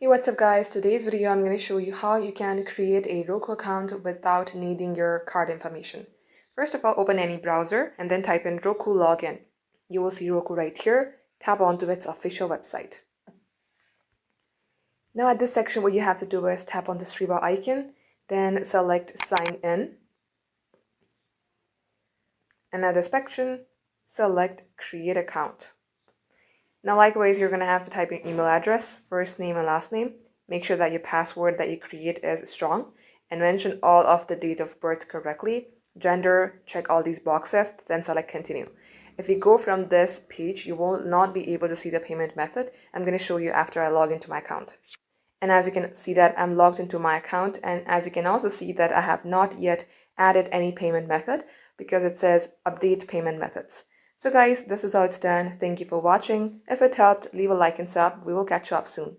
Hey, what's up guys? Today's video I'm going to show you how you can create a Roku account without needing your card information. First of all, open any browser and then type in Roku login. You will see Roku right here. Tap onto its official website. Now at this section, what you have to do is tap on the three bar icon, then select sign in. And at this section, select create account. Now likewise, you're going to have to type in email address, first name and last name. Make sure that your password that you create is strong and mention all of the date of birth correctly. Gender, check all these boxes, then select continue. If you go from this page, you will not be able to see the payment method. I'm going to show you after I log into my account. And as you can see that I'm logged into my account, and as you can also see that I have not yet added any payment method because it says update payment methods. So guys, this is how it's done. Thank you for watching. If it helped, leave a like and sub. We will catch you up soon.